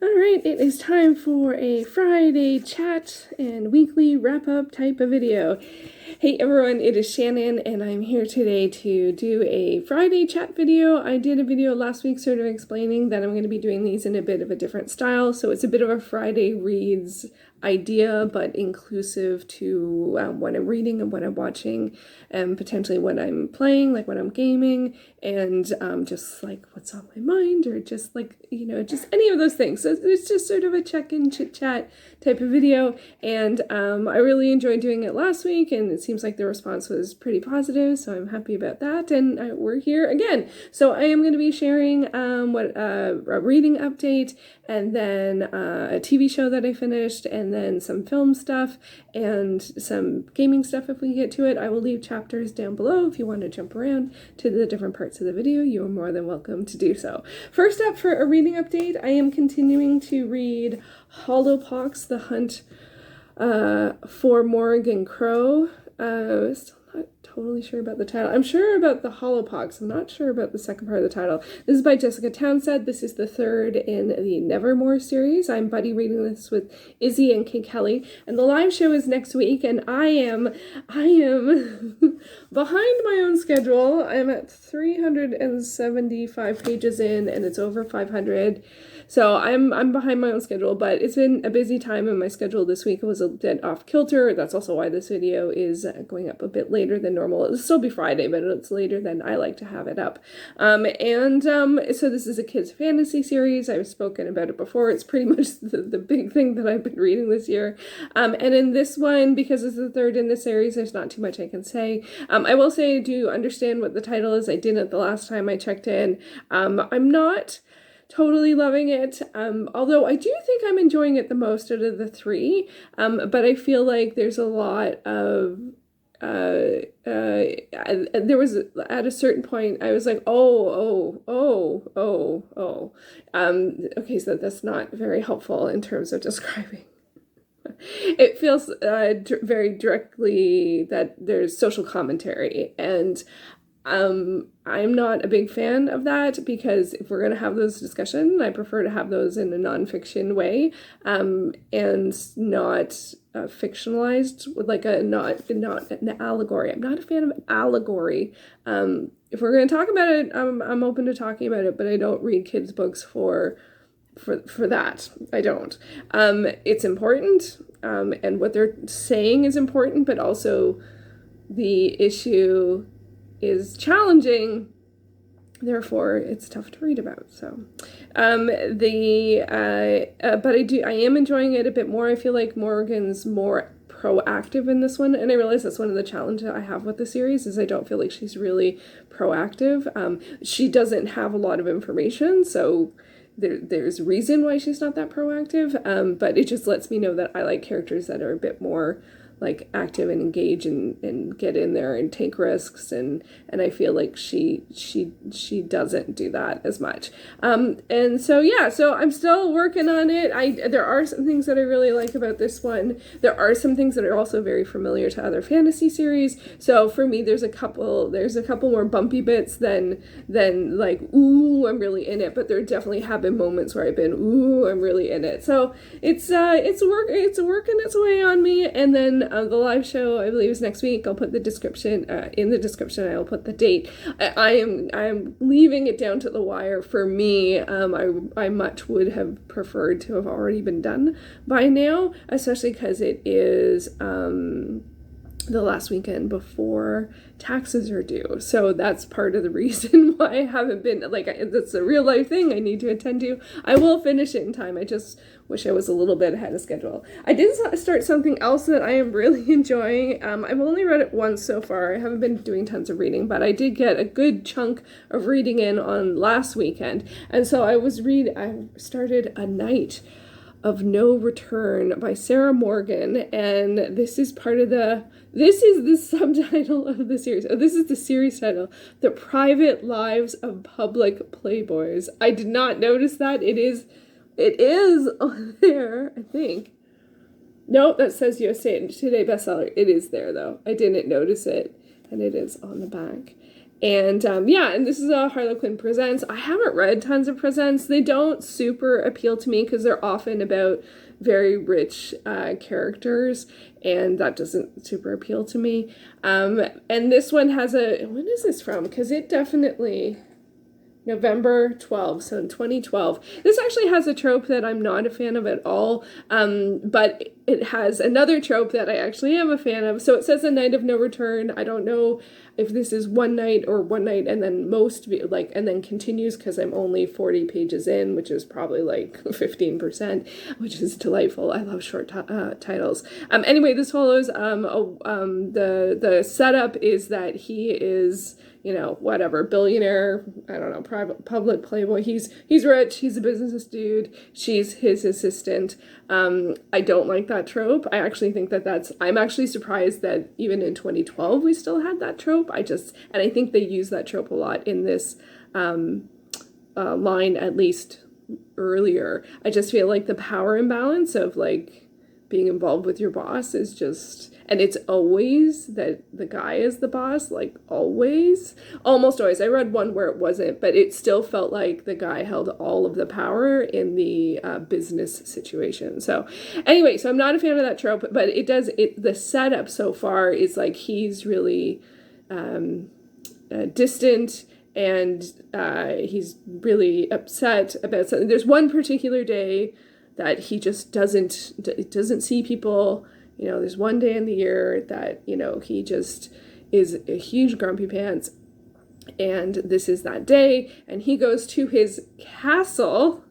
Alright, it is time for a Friday chat and weekly wrap-up type of video. Hey everyone, it is Shannon, and I'm here today to do a Friday chat video. I did a video last week sort of explaining that I'm going to be doing these in a bit of a different style, so it's a bit of a Friday reads idea, but inclusive to what I'm reading and what I'm watching, and potentially what I'm playing, like when I'm gaming, and just like what's on my mind, or just like, you know, just any of those things. So it's just sort of a check-in, chit-chat type of video, and I really enjoyed doing it last week, and it seems like the response was pretty positive, so I'm happy about that, and we're here again. So I am going to be sharing a reading update, and then a TV show that I finished, and then some film stuff, and some gaming stuff if we get to it. I will leave chapters down below if you want to jump around to the different parts of the video. You are more than welcome to do so. First up, for a reading update, I am continuing to read Hollowpox, The Hunt for Morrigan Crow. Still not totally sure about the title. I'm sure about the Hollowpox. I'm not sure about the second part of the title. This is by Jessica Townsend. This is the third in the Nevermoor series. I'm buddy reading this with Izzy and Kate Kelly, and the live show is next week, and I am behind my own schedule. I'm at 375 pages in, and it's over 500. So I'm behind my own schedule, but it's been a busy time, and my schedule this week was a bit off kilter. That's also why this video is going up a bit later than normal. It'll still be Friday, but it's later than I like to have it up. So this is a kids fantasy series. I've spoken about it before. It's pretty much the big thing that I've been reading this year. And in this one, because it's the third in the series, there's not too much I can say. I will say I do understand what the title is. I didn't the last time I checked in. I'm not totally loving it, although I do think I'm enjoying it the most out of the three, but I feel like there's a lot of there was, at a certain point, I was like, okay, so that's not very helpful in terms of describing. It feels very directly that there's social commentary, and I'm not a big fan of that, because if we're going to have those discussions, I prefer to have those in a nonfiction way, and not fictionalized, with like not an allegory. I'm not a fan of allegory. If we're going to talk about it, I'm open to talking about it, but I don't read kids' books for that. I don't. It's important, and what they're saying is important, but also the issue is challenging, therefore it's tough to read about. So but I am enjoying it a bit more. I feel like Morrigan's more proactive in this one, and I realize that's one of the challenges I have with the series, is I don't feel like she's really proactive. She doesn't have a lot of information, so there's reason why she's not that proactive, but it just lets me know that I like characters that are a bit more like active and engage and get in there and take risks, and I feel like she doesn't do that as much. And so yeah, so I'm still working on it. There are some things that I really like about this one. There are some things that are also very familiar to other fantasy series. So for me, there's a couple more bumpy bits than like, ooh, I'm really in it, but there definitely have been moments where I've been, ooh, I'm really in it. So it's working its way on me. And then the live show, I believe, is next week. I'll put the description in the description. I'll put the date. I am leaving it down to the wire. For me, I much would have preferred to have already been done by now, especially because it is the last weekend before taxes are due. So that's part of the reason why I haven't been, like, that's a real life thing I need to attend to. I will finish it in time. I just wish I was a little bit ahead of schedule. I did start something else that I am really enjoying. I've only read it once so far. I haven't been doing tons of reading, but I did get a good chunk of reading in on last weekend. And so I started A Night of No Return by Sarah Morgan, and this is the subtitle of the series. Oh, this is the series title, The Private Lives of Public Playboys. I did not notice that. It is on there, I think. Nope, that says USA Today bestseller. It is there, though. I didn't notice it, and it is on the back. And yeah, and this is a Harlequin Presents. I haven't read tons of Presents. They don't super appeal to me because they're often about very rich characters, and that doesn't super appeal to me. And this one has when is this from? Because it definitely... November 12th, so in 2012. This actually has a trope that I'm not a fan of at all, but it has another trope that I actually am a fan of. So it says a night of no return. I don't know if this is one night or one night and then and then continues, because I'm only 40 pages in, which is probably like 15%, which is delightful. I love short titles. Anyway, this follows, the setup is that he is, whatever, billionaire, I don't know, public playboy. He's rich, he's a business dude, she's his assistant. I don't like that trope. I actually think I'm actually surprised that even in 2012 we still had that trope. And I think they use that trope a lot in this line, at least earlier. I just feel like the power imbalance of like being involved with your boss is just, and it's always that the guy is the boss, like almost always. I read one where it wasn't, but it still felt like the guy held all of the power in the business situation. So anyway, so I'm not a fan of that trope, but the setup so far is like he's really distant, and he's really upset about something. There's one particular day that he just doesn't see people. There's one day in the year that, he just is a huge grumpy pants. And this is that day, and he goes to his castle.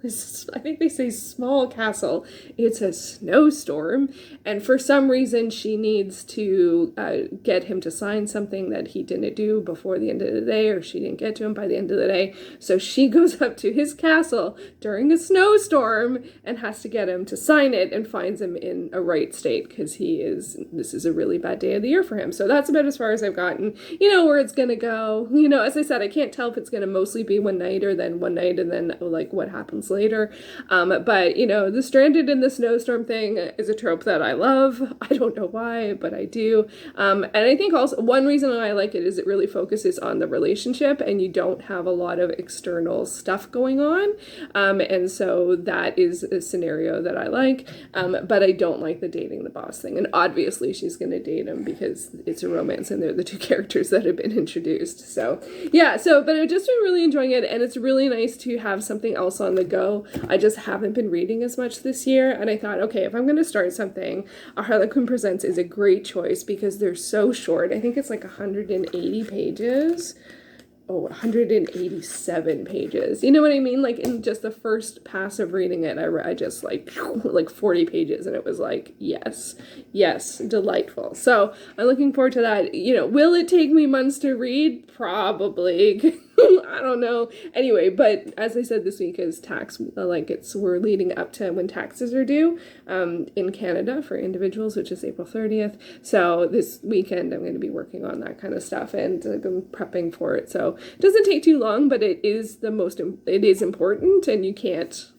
I think they say small castle. It's a snowstorm, and for some reason she needs to get him to sign something that he didn't do before the end of the day, or she didn't get to him by the end of the day. So she goes up to his castle during a snowstorm and has to get him to sign it, and finds him in a right state, because this is a really bad day of the year for him. So that's about as far as I've gotten. Where it's gonna go. As I said, I can't tell if it's going to mostly be one night or then one night and then like what happens later. But the stranded in the snowstorm thing is a trope that I love. I don't know why, but I do. And I think also one reason I like it is it really focuses on the relationship, and you don't have a lot of external stuff going on. And so that is a scenario that I like. But I don't like the dating the boss thing. And obviously she's going to date him because it's a romance and they're the two characters that have been introduced. So yeah, but I've just been really enjoying it, and it's really nice to have something else on the go. I just haven't been reading as much this year, and I thought, okay, if I'm going to start something, A Harlequin Presents is a great choice because they're so short. I think it's like 180 pages. 187 pages. You know what I mean? Like in just the first pass of reading it, I just like 40 pages, and it was like, yes, delightful. So I'm looking forward to that. Will it take me months to read? Probably. I don't know. Anyway, but as I said, this week is tax, we're leading up to when taxes are due in Canada for individuals, which is April 30th. So this weekend I'm going to be working on that kind of stuff, and I've been prepping for it. So it doesn't take too long, but it is important, and you can't,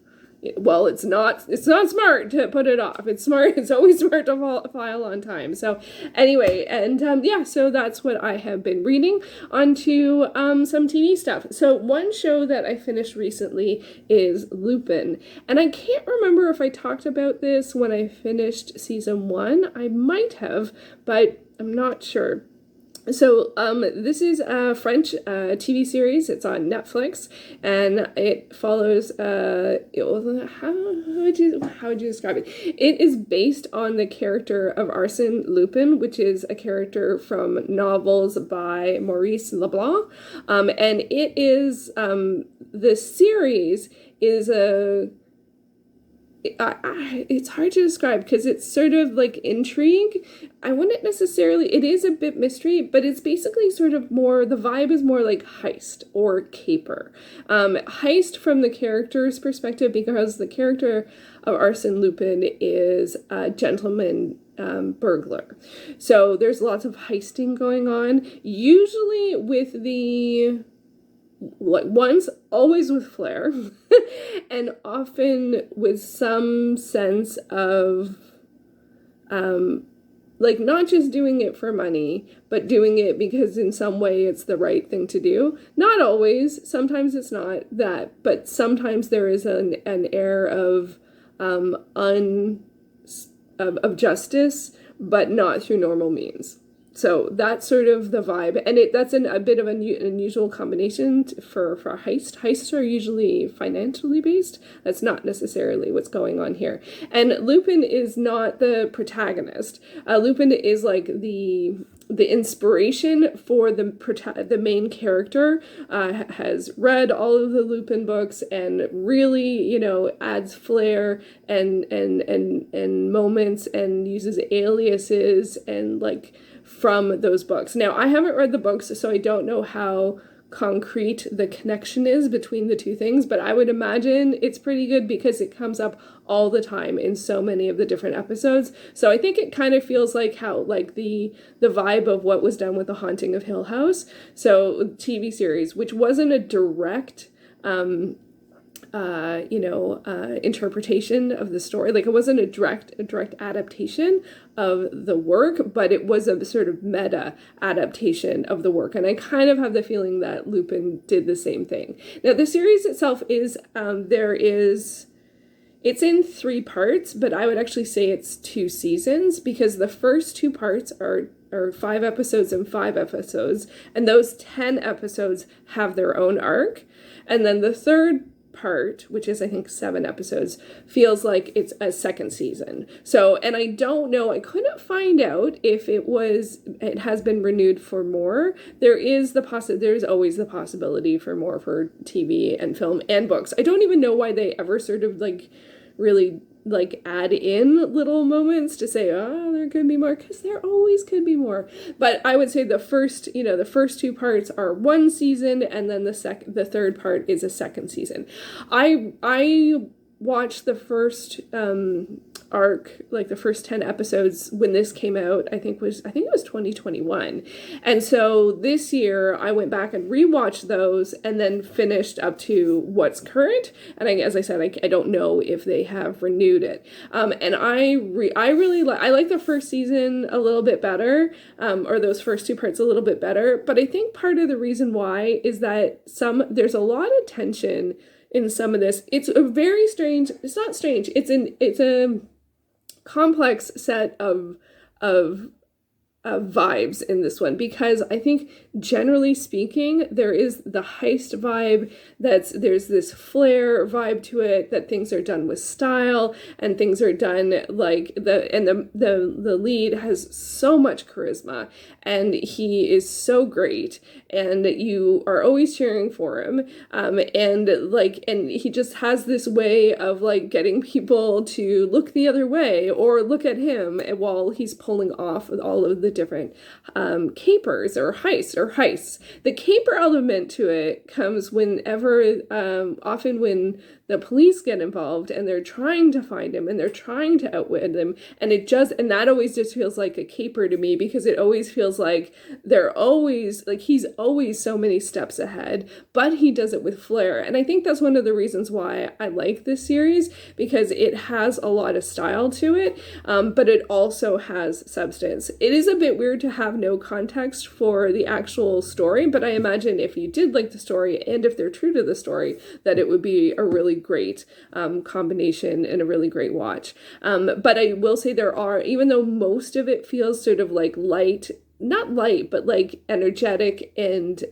it's not smart to put it off. It's always smart to file on time. So anyway, and so that's what I have been reading. On to some TV stuff. So one show that I finished recently is Lupin, and I can't remember if I talked about this when I finished season 1. I might have, but I'm not sure. So this is a French TV series. It's on Netflix, and it follows how would you describe it? It is based on the character of Arsène Lupin, which is a character from novels by Maurice Leblanc, and it is the series is it's hard to describe because it's sort of like intrigue. I wouldn't necessarily, it is a bit mystery, but it's basically sort of more, the vibe is more like heist or caper. Heist from the character's perspective, because the character of Arsène Lupin is a gentleman burglar. So there's lots of heisting going on, usually with always with flair, and often with some sense of like not just doing it for money, but doing it because in some way it's the right thing to do. Not always. Sometimes it's not that, but sometimes there is an air of of justice, but not through normal means. So that's sort of the vibe, and that's a bit of an unusual combination for heist. Heists are usually financially based. That's not necessarily what's going on here. And Lupin is not the protagonist. Lupin is like the inspiration for the main character. Has read all of the Lupin books and really, adds flair and moments and uses aliases and like from those books. Now, I haven't read the books, so I don't know how concrete the connection is between the two things, but I would imagine it's pretty good because it comes up all the time in so many of the different episodes. So I think it kind of feels like how like the vibe of what was done with The Haunting of Hill House. So TV series, which wasn't a direct interpretation of the story. Like it wasn't a direct adaptation of the work, but it was a sort of meta adaptation of the work. And I kind of have the feeling that Lupin did the same thing. Now the series itself is, it's in 3 parts, but I would actually say it's 2 seasons because the first 2 parts are 5 episodes and 5 episodes. And those 10 episodes have their own arc. And then the third part, which is I think 7 episodes, feels like it's a second season. So, and I don't know, I couldn't find out if it has been renewed for more. There's always the possibility for more for TV and film and books. I don't even know why they ever sort of like really like add in little moments to say, oh, there could be more, because there always could be more. But I would say the first 2 parts are 1 season, and then the third part is a second season. I watched the first arc, like the first 10 episodes when this came out. I think it was 2021. And so this year I went back and rewatched those and then finished up to what's current. And as I said, I don't know if they have renewed it. And I like the first season a little bit better, or those first 2 parts a little bit better. But I think part of the reason why is that there's a lot of tension in some of this. It's a very strange, it's not strange, it's a complex set of vibes in this one, because I think generally speaking there is the heist vibe, there's this flair vibe to it, that things are done with style and things are done like the lead has so much charisma and he is so great and you are always cheering for him, and he just has this way of like getting people to look the other way or look at him while he's pulling off with all of the different capers or heists. The caper element to it comes whenever, often when the police get involved and they're trying to find him and they're trying to outwit him, and that always just feels like a caper to me, because it always feels like he's always so many steps ahead, but he does it with flair. And I think that's one of the reasons why I like this series, because it has a lot of style to it, but it also has substance. It is a bit weird to have no context for the actual story, but I imagine if you did like the story and if they're true to the story, that it would be a really great combination and a really great watch. But I will say even though most of it feels sort of like not light, but like energetic and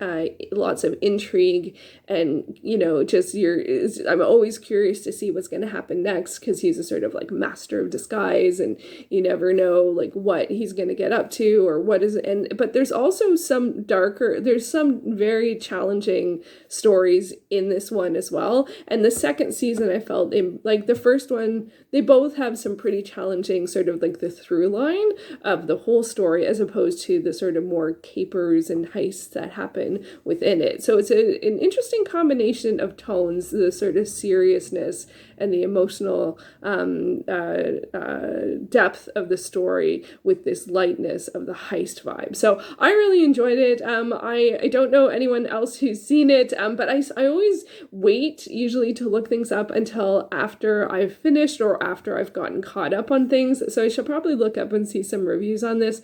lots of intrigue, and I'm always curious to see what's going to happen next, because he's a sort of like master of disguise and you never know like what he's going to get up to or what is, but there's also some very challenging stories in this one as well. And the second season, I felt like the first one, they both have some pretty challenging sort of like the through line of the whole story, as opposed to the sort of more capers and heists that happen within it. So it's an interesting combination of tones, the sort of seriousness and the emotional depth of the story with this lightness of the heist vibe. So I really enjoyed it. I don't know anyone else who's seen it, but I always wait usually to look things up until after I've finished or after I've gotten caught up on things. So I should probably look up and see some reviews on this.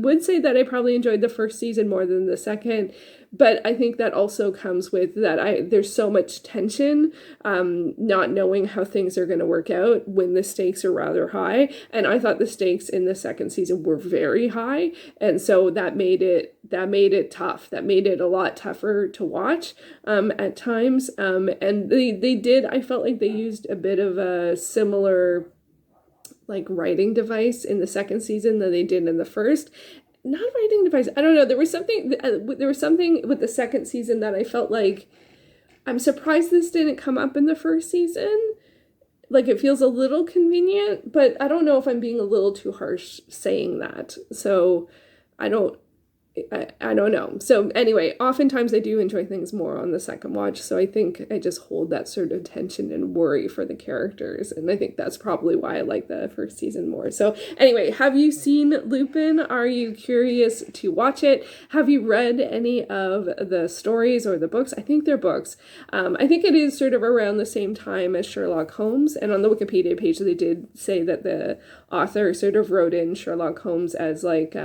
Would say that I probably enjoyed the first season more than the second, but I think that also comes with that there's so much tension, not knowing how things are going to work out when the stakes are rather high. And I thought the stakes in the second season were very high, and so that made it tough. That made it a lot tougher to watch at times. And I felt like they used a bit of a similar like writing device in the second season than they did in the first. Not writing device. I don't know. There was something with the second season that I felt like I'm surprised this didn't come up in the first season. Like it feels a little convenient, but I don't know if I'm being a little too harsh saying that. So I don't know. So anyway, oftentimes I do enjoy things more on the second watch. So I think I just hold that sort of tension and worry for the characters. And I think that's probably why I like the first season more. So anyway, have you seen Lupin? Are you curious to watch it? Have you read any of the stories or the books? I think they're books. I think it is sort of around the same time as Sherlock Holmes. And on the Wikipedia page, they did say that the author sort of wrote in Sherlock Holmes as like,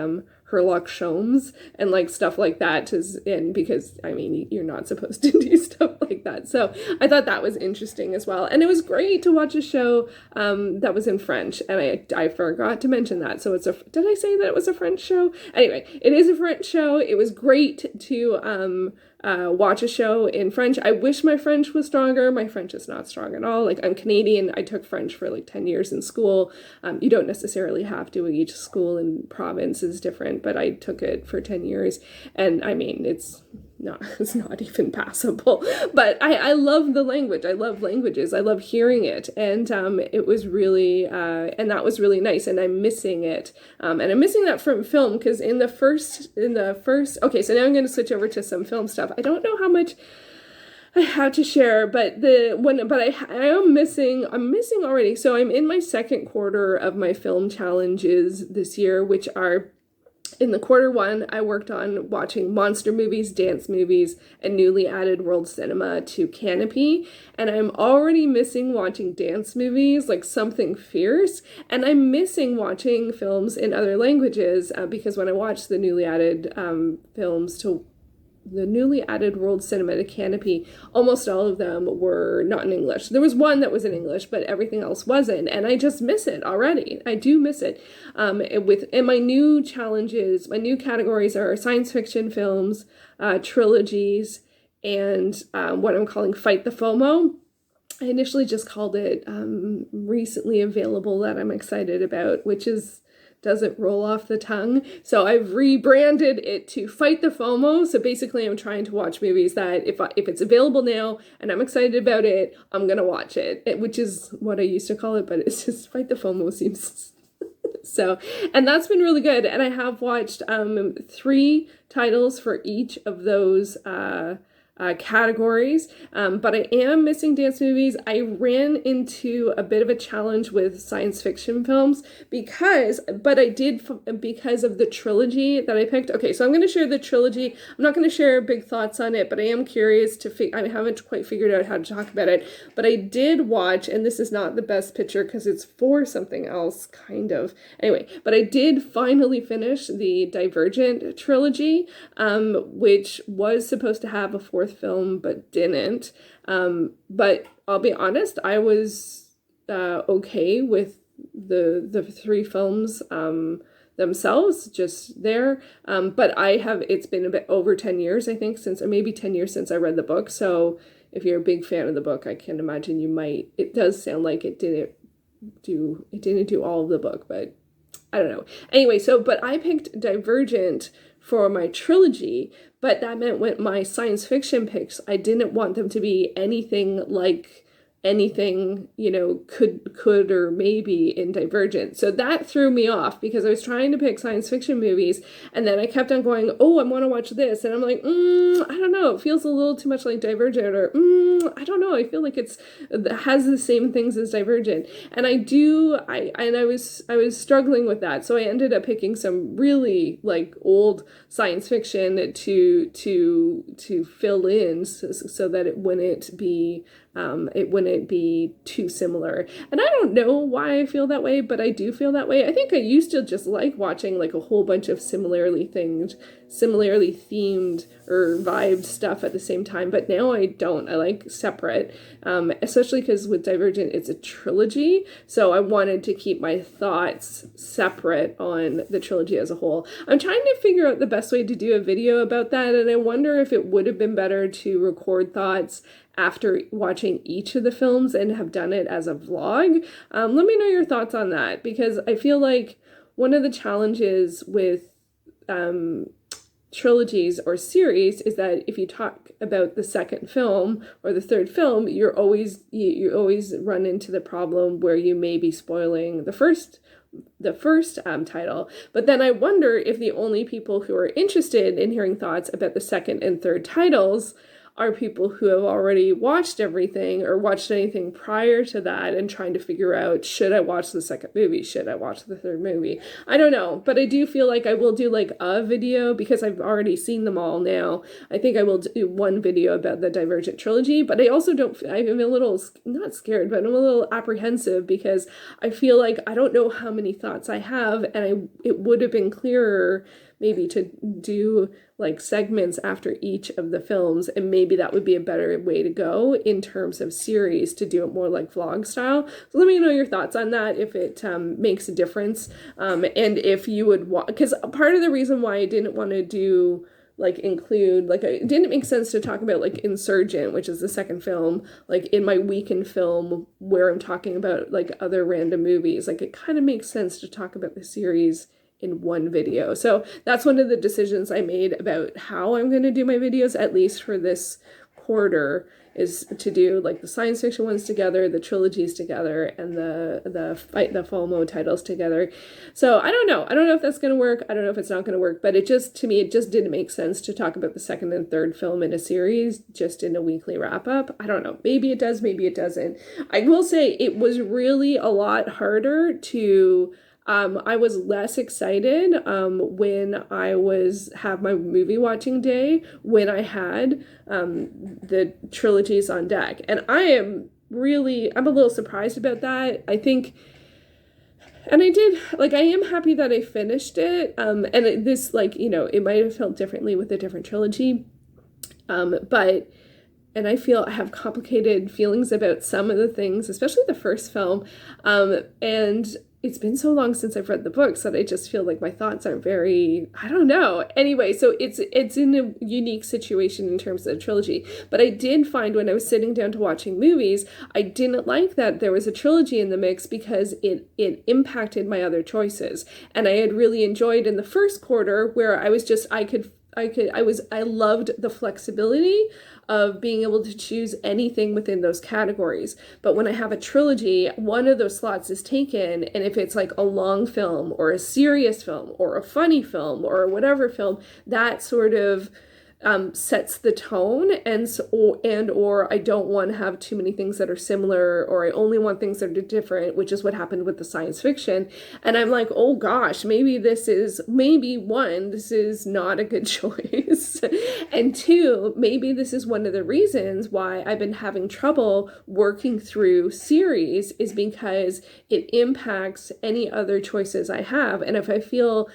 Sherlock Sholmes and like stuff like that because I mean you're not supposed to do stuff like that. So I thought that was interesting as well, and it was great to watch a show that was in French, and I forgot to mention that. So did I say that it was a French show? Anyway, it is a French show. It was great to watch a show in French. I wish my French was stronger. My French is not strong at all. Like I'm Canadian. I took French for like 10 years in school. You don't necessarily have to. Each school and province is different, but I took it for 10 years. And I mean, it's not even passable, but I love the language. I love languages. I love hearing it. And it was really, and that was really nice. And I'm missing it. And I'm missing that from film because in the first, okay, so now I'm going to switch over to some film stuff. I don't know how much I have to share, but I'm missing already. So I'm in my second quarter of my film challenges this year, which are in the quarter one, I worked on watching monster movies, dance movies, and newly added world cinema to Canopy. And I'm already missing watching dance movies like Something Fierce. And I'm missing watching films in other languages because when I watched the newly added films to the newly added world cinema to Canopy, almost all of them were not in English. There was one that was in English, but everything else wasn't, and I just miss it already. I do miss it. And my new challenges, my new categories are science fiction films, trilogies, and what I'm calling Fight the FOMO. I initially just called it recently available that I'm excited about, which doesn't roll off the tongue. So I've rebranded it to Fight the FOMO. So basically I'm trying to watch movies that if it's available now and I'm excited about it, I'm going to watch it, which is what I used to call it, but it's just Fight the FOMO seems so, and that's been really good. And I have watched 3 titles for each of those categories, but I am missing dance movies. I ran into a bit of a challenge with science fiction films because of the trilogy that I picked. Okay, so I'm going to share the trilogy. I'm not going to share big thoughts on it, but I am curious I haven't quite figured out how to talk about it, but I did watch, and this is not the best picture because it's for something else, kind of. Anyway, but I did finally finish the Divergent trilogy, which was supposed to have a fourth film but didn't, but I'll be honest, I was okay with the 3 films themselves, just there, but it's been a bit over 10 years, I think, maybe 10 years since I read the book. So if you're a big fan of the book, I can imagine it does sound like it didn't do all of the book, but I don't know. Anyway, but I picked Divergent for my trilogy, but that meant with my science fiction picks, I didn't want them to be anything like anything, could or maybe in Divergent. So that threw me off because I was trying to pick science fiction movies, and then I kept on going, oh, I want to watch this, and I'm like, I don't know, it feels a little too much like Divergent, or I don't know, I feel like it has the same things as Divergent, and I was struggling with that, so I ended up picking some really like old science fiction to fill in, so that it wouldn't be too similar. And I don't know why I feel that way, but I do feel that way. I think I used to just like watching like a whole bunch of similarly themed or vibed stuff at the same time, but now I don't. I like separate, especially because with Divergent, it's a trilogy, so I wanted to keep my thoughts separate on the trilogy as a whole. I'm trying to figure out the best way to do a video about that, and I wonder if it would have been better to record thoughts after watching each of the films and have done it as a vlog. Let me know your thoughts on that, because I feel like one of the challenges with trilogies or series is that if you talk about the second film or the third film, you always run into the problem where you may be spoiling the first title. But then I wonder if the only people who are interested in hearing thoughts about the second and third titles are people who have already watched everything or watched anything prior to that and trying to figure out, should I watch the second movie? Should I watch the third movie? I don't know, but I do feel like I will do like a video because I've already seen them all now. I think I will do one video about the Divergent trilogy, but I also I'm a little, not scared, but I'm a little apprehensive because I feel like I don't know how many thoughts I have, and it would have been clearer maybe to do like segments after each of the films, and maybe that would be a better way to go in terms of series, to do it more like vlog style. So let me know your thoughts on that, if it makes a difference, and if you would want, because part of the reason why I didn't want to do it didn't make sense to talk about like Insurgent, which is the second film, like in my weekend film where I'm talking about like other random movies. Like it kind of makes sense to talk about the series in one video. So that's one of the decisions I made about how I'm going to do my videos, at least for this quarter, is to do like the science fiction ones together, the trilogies together, and the FOMO titles together. So I don't know if that's going to work. I don't know if it's not going to work, but it just didn't make sense to talk about the second and third film in a series just in a weekly wrap up. I don't know. Maybe it does, maybe it doesn't. I will say it was really a lot harder to I was less excited when I have my movie watching day when I had the trilogies on deck. And I'm a little surprised about that. I think, and I did, like, I am happy that I finished it. And this, like, it might have felt differently with a different trilogy. And I feel I have complicated feelings about some of the things, especially the first film. And it's been so long since I've read the books that I just feel like my thoughts aren't very, I don't know. Anyway, so it's in a unique situation in terms of the trilogy. But I did find when I was sitting down to watching movies, I didn't like that there was a trilogy in the mix because it impacted my other choices. And I had really enjoyed in the first quarter where I was just, I loved the flexibility of being able to choose anything within those categories. But when I have a trilogy, one of those slots is taken, and if it's like a long film or a serious film or a funny film or whatever film, that sort of sets the tone, or I don't want to have too many things that are similar, or I only want things that are different, which is what happened with the science fiction. And I'm like, oh gosh, maybe this is not a good choice. And two, maybe this is one of the reasons why I've been having trouble working through series, is because it impacts any other choices I have. And if I feel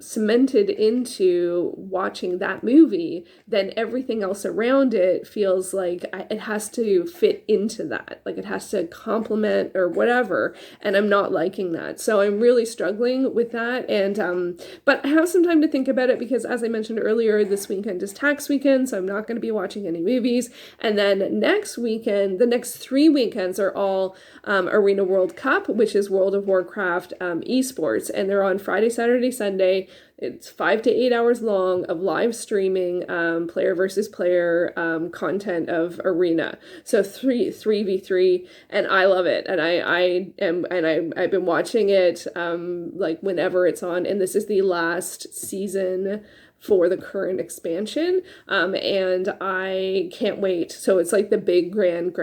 cemented into watching that movie, then everything else around it feels like it has to fit into that, like it has to complement or whatever, and I'm not liking that. So I'm really struggling with that, and but I have some time to think about it, because as I mentioned earlier, this weekend is tax weekend, so I'm not going to be watching any movies. And then next weekend, the next 3 weekends are all Arena World Cup, which is World of Warcraft esports, and they're on Friday, Saturday, Sunday. It's 5 to 8 hours long of live streaming, player versus player content of Arena. So 3v3, and I love it. And I've been watching it like whenever it's on, and this is the last season for the current expansion, and I can't wait. So it's like the big grand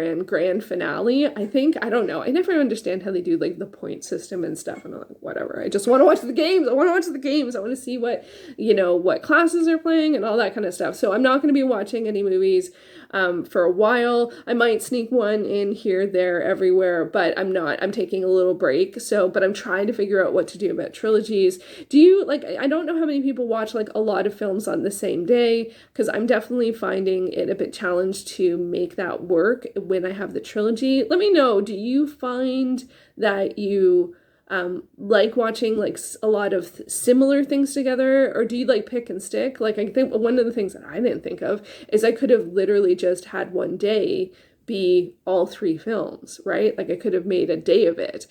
finale. I think, I don't know, I never understand how they do like the point system and stuff, and I'm like, whatever, I just want to watch the games. I want to see what, you know, what classes are playing and all that kind of stuff. So I'm not going to be watching any movies for a while. I might sneak one in here, there, everywhere, but I'm taking a little break. So, but I'm trying to figure out what to do about trilogies. Do you, like, I don't know how many people watch like a lot of films on the same day, because I'm definitely finding it a bit challenged to make that work when I have the trilogy. Let me know, do you find that you like watching like a lot of similar things together, or do you like pick and stick? Like, I think one of the things that I didn't think of is I could have literally just had one day be all 3 films, right? Like I could have made a day of it.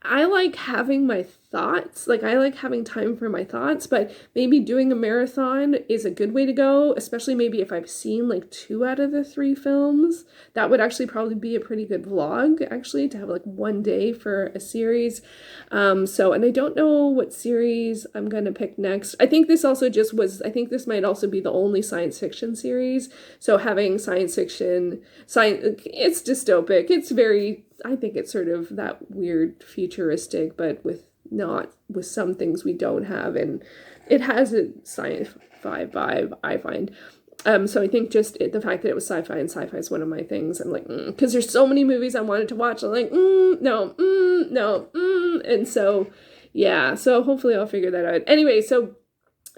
I like having my thoughts, like I like having time for my thoughts, but maybe doing a marathon is a good way to go, especially maybe if I've seen like 2 out of the 3 films. That would actually probably be a pretty good vlog, actually, to have like one day for a series. So, and I don't know what series I'm gonna pick next. I think this might also be the only science fiction series. So having science fiction, it's dystopic. It's very, I think it's sort of that weird futuristic, but with some things we don't have, and it has a sci-fi vibe, I find. So I think just the fact that it was sci-fi, and sci-fi is one of my things. I'm like, because there's so many movies I wanted to watch. I'm like, no, and so yeah. So hopefully I'll figure that out. Anyway, so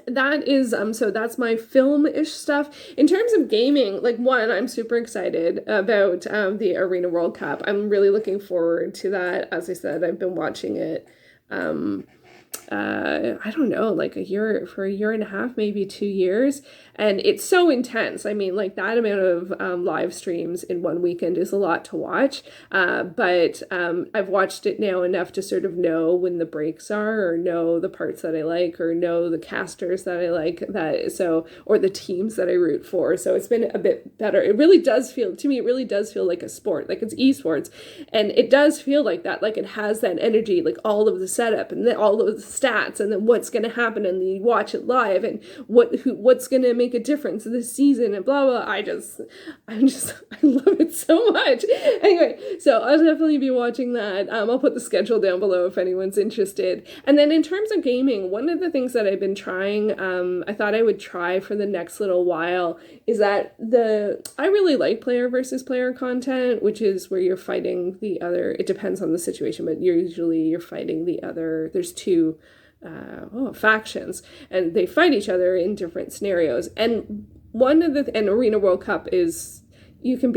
that is so that's my film-ish stuff. In terms of gaming, like, one, I'm super excited about the Arena World Cup. I'm really looking forward to that. As I said, I've been watching it I don't know, like a year and a half, maybe 2 years. And it's so intense. I mean, like, that amount of live streams in one weekend is a lot to watch. But I've watched it now enough to sort of know when the breaks are, or know the parts that I like, or know the casters that I like, or the teams that I root for. So it's been a bit better. It really does feel like a sport, like it's esports. And it does feel like that, like it has that energy, like all of the setup and then all of the stats, and then what's going to happen, and then you watch it live, and what's going to make a difference this season, and blah blah. I love it so much. Anyway, so I'll definitely be watching that. I'll put the schedule down below if anyone's interested. And then in terms of gaming, one of the things that I've been trying, I thought I would try for the next little while, is that I really like player versus player content, which is where you're fighting the other. It depends on the situation, but you're fighting the other. There's 2 factions, and they fight each other in different scenarios. And Arena World Cup is, you can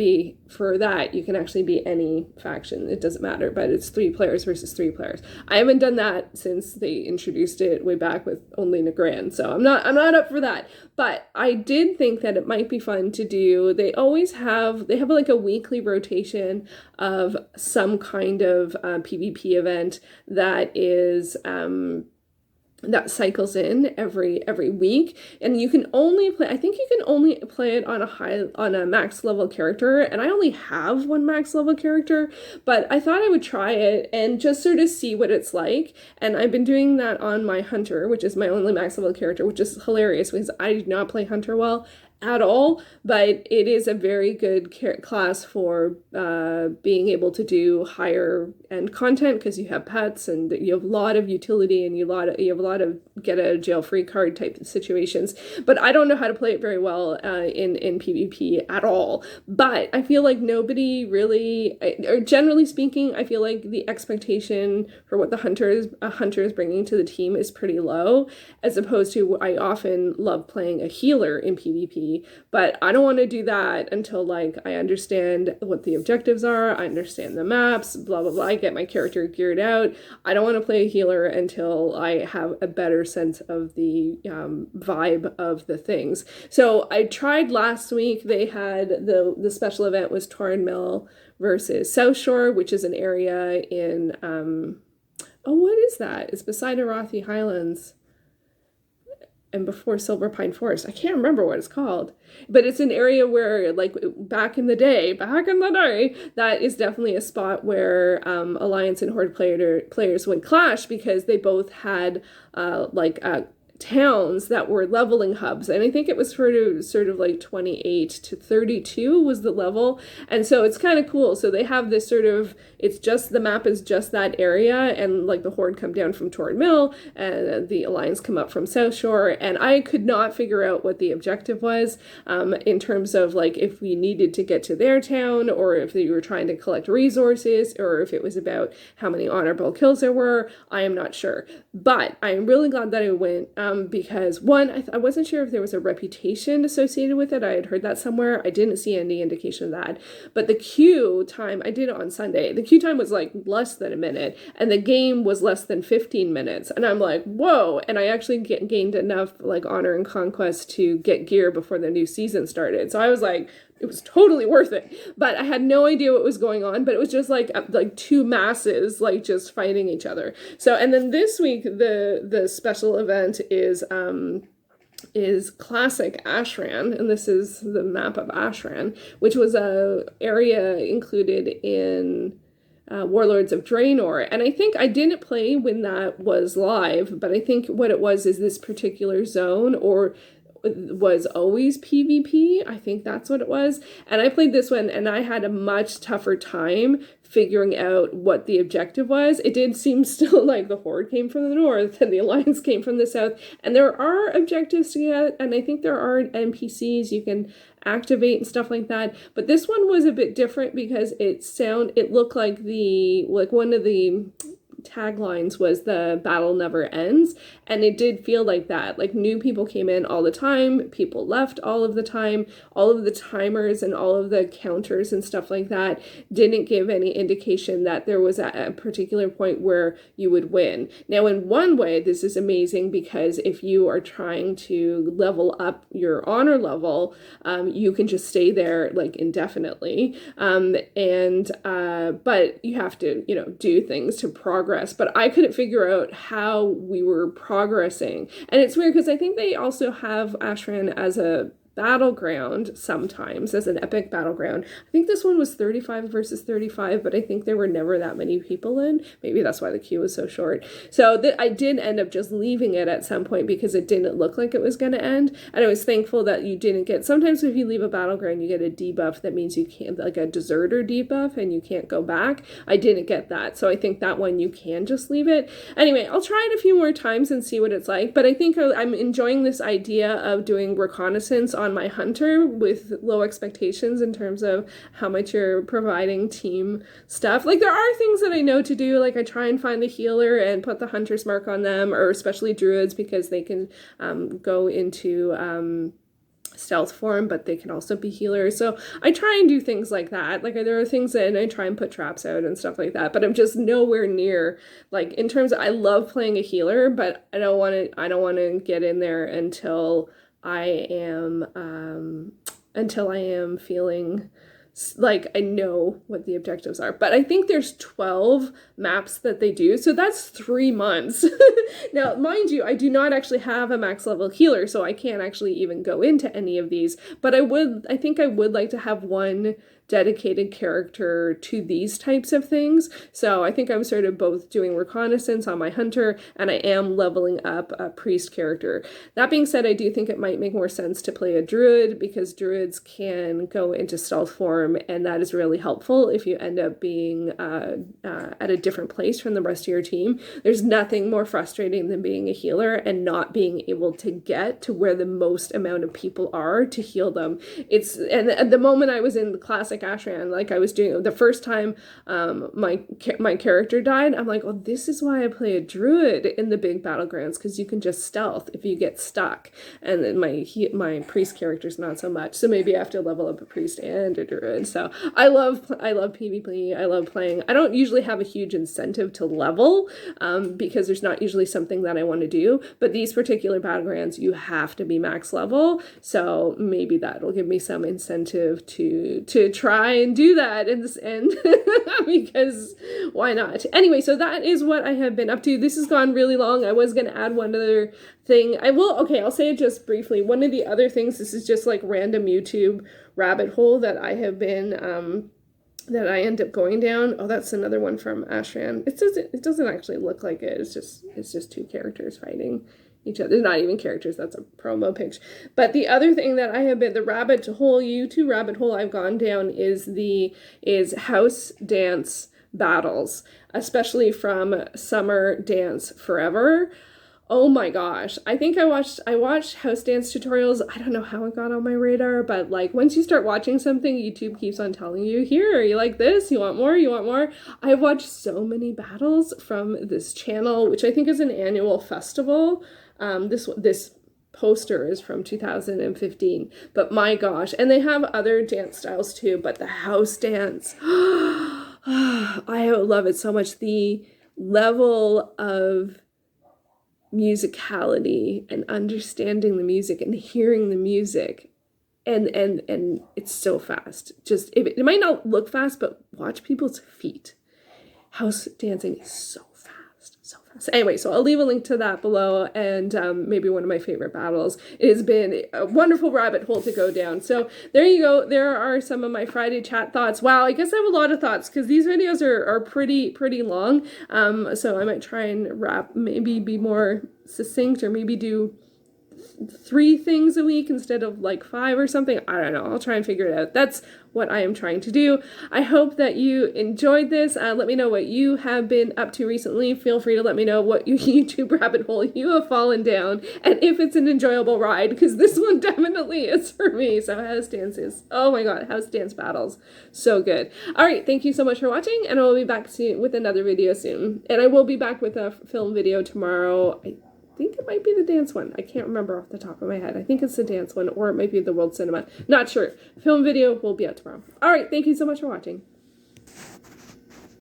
actually be any faction. It doesn't matter, but it's 3 players versus 3 players. I haven't done that since they introduced it way back with only Negran, so I'm not up for that. But I did think that it might be fun to do. They have like a weekly rotation of some kind of PvP event that is that cycles in every week, and I think you can only play it on a max level character, and I only have 1 max level character, but I thought I would try it and just sort of see what it's like. And I've been doing that on my Hunter, which is my only max level character, which is hilarious because I do not play Hunter well at all, but it is a very good class for being able to do higher end content, because you have pets and you have a lot of utility, and you have a lot of get a jail free card type of situations. But I don't know how to play it very well in PvP at all. But I feel like nobody really, or generally speaking, I feel like the expectation for what a hunter is bringing to the team is pretty low, as opposed to, I often love playing a healer in PvP. But I don't want to do that until, like, I understand what the objectives are, I understand the maps, blah blah blah, I get my character geared out. I don't want to play a healer until I have a better sense of the vibe of the things. So I tried last week. They had the special event was Torn Mill versus South Shore, which is an area in Oh, what is that? It's beside Arathi Highlands and before Silver Pine Forest. I can't remember what it's called, but it's an area where, like, back in the day, that is definitely a spot where Alliance and Horde players would clash because they both had towns that were leveling hubs, and I think it was sort of like 28 to 32 was the level, and so it's kind of cool. So they have this sort of, it's just, the map is just that area, and like the Horde come down from Torrid Mill and the Alliance come up from South Shore, and I could not figure out what the objective was in terms of like if we needed to get to their town, or if they were trying to collect resources, or if it was about how many honorable kills there were. I am not sure, but I'm really glad that I went. Because one, I wasn't sure if there was a reputation associated with it. I had heard that somewhere. I didn't see any indication of that. But the queue time, I did it on Sunday. The queue time was like less than a minute, and the game was less than 15 minutes. And I'm like, whoa. And I actually gained enough like honor and conquest to get gear before the new season started. So I was like, it was totally worth it. But I had no idea what was going on, but it was just like two masses like just fighting each other. So, and then this week the special event is classic Ashran, and this is the map of Ashran, which was a area included in Warlords of Draenor. And I think I didn't play when that was live, but I think what it was is this particular zone, or was always PvP. I think that's what it was. And I played this one and I had a much tougher time figuring out what the objective was. It did seem still like the Horde came from the north and the Alliance came from the south. And there are objectives to get, and I think there are NPCs you can activate and stuff like that. But this one was a bit different because it looked like one of the taglines was the battle never ends, and it did feel like that. Like new people came in all the time, people left all of the time, all of the timers and all of the counters and stuff like that didn't give any indication that there was a particular point where you would win. Now in one way this is amazing, because if you are trying to level up your honor level, you can just stay there like indefinitely, but you have to do things to progress. But I couldn't figure out how we were progressing. And it's weird because I think they also have Ashran as a battleground sometimes, as an epic battleground. I think this one was 35 versus 35, but I think there were never that many people in. Maybe that's why the queue was so short. So I did end up just leaving it at some point because it didn't look like it was going to end. And I was thankful that you didn't get, sometimes if you leave a battleground, you get a debuff that means you can't, like a deserter debuff, and you can't go back. I didn't get that. So I think that one you can just leave it. Anyway, I'll try it a few more times and see what it's like. But I think I'm enjoying this idea of doing reconnaissance on my hunter with low expectations in terms of how much you're providing team stuff. Like there are things that I know to do, like I try and find the healer and put the hunter's mark on them, or especially druids, because they can go into stealth form, but they can also be healers. So I try and do things like that. Like there are things that, and I try and put traps out and stuff like that, but I'm just nowhere near, like in terms of, I love playing a healer, but I don't want to get in there until I am feeling like I know what the objectives are. But I think there's 12 maps that they do, so that's 3 months. Now, mind you, I do not actually have a max level healer, so I can't actually even go into any of these, but I think I would like to have one dedicated character to these types of things. So I think I'm sort of both doing reconnaissance on my hunter, and I am leveling up a priest character. That being said, I do think it might make more sense to play a druid, because druids can go into stealth form, and that is really helpful if you end up being at a different place from the rest of your team. There's nothing more frustrating than being a healer and not being able to get to where the most amount of people are to heal them. And at the moment I was in the classic Ashran, like I was doing the first time my character died, I'm like, oh, this is why I play a druid in the big battlegrounds, because you can just stealth if you get stuck. And then my priest character's not so much, so maybe I have to level up a priest and a druid. So I love PvP. I love playing. I don't usually have a huge incentive to level because there's not usually something that I want to do, but these particular battlegrounds you have to be max level, so maybe that'll give me some incentive to try and do that in this end because why not? Anyway, so that is what I have been up to. This has gone really long. I was going to add one other thing. I'll say it just briefly. One of the other things, this is just like random YouTube rabbit hole that I have been, that I end up going down. Oh, that's another one from Ashran. It doesn't actually look like it. It's just two characters fighting each other. They're not even characters, that's a promo picture. But the other thing that I have been, the YouTube rabbit hole I've gone down is house dance battles, especially from Summer Dance Forever. Oh my gosh. I think I watched house dance tutorials. I don't know how it got on my radar, but like once you start watching something, YouTube keeps on telling you, here, you like this? You want more? You want more? I've watched so many battles from this channel, which I think is an annual festival. This poster is from 2015, but my gosh, and they have other dance styles too, but the house dance, I love it so much. The level of musicality and understanding the music and hearing the music, and it's so fast. Just it might not look fast, but watch people's feet. House dancing is so fast, so fast. Anyway, so I'll leave a link to that below, and maybe one of my favorite battles. It has been a wonderful rabbit hole to go down. So there you go. There are some of my Friday chat thoughts. Wow, I guess I have a lot of thoughts because these videos are pretty long. So I might try and maybe be more succinct, or maybe do 3 things a week instead of like 5 or something. I don't know. I'll try and figure it out. That's what I am trying to do. I hope that you enjoyed this. Let me know what you have been up to recently. Feel free to let me know what YouTube rabbit hole you have fallen down, and if it's an enjoyable ride, because this one definitely is for me. So house dances. Oh my god, house dance battles. So good. All right, thank you so much for watching, and I will be back with another video soon. And I will be back with a film video tomorrow. I think it might be the dance one. I can't remember off the top of my head. I think it's the dance one, or it might be the World Cinema. Not sure. Film video will be out tomorrow. All right. Thank you so much for watching.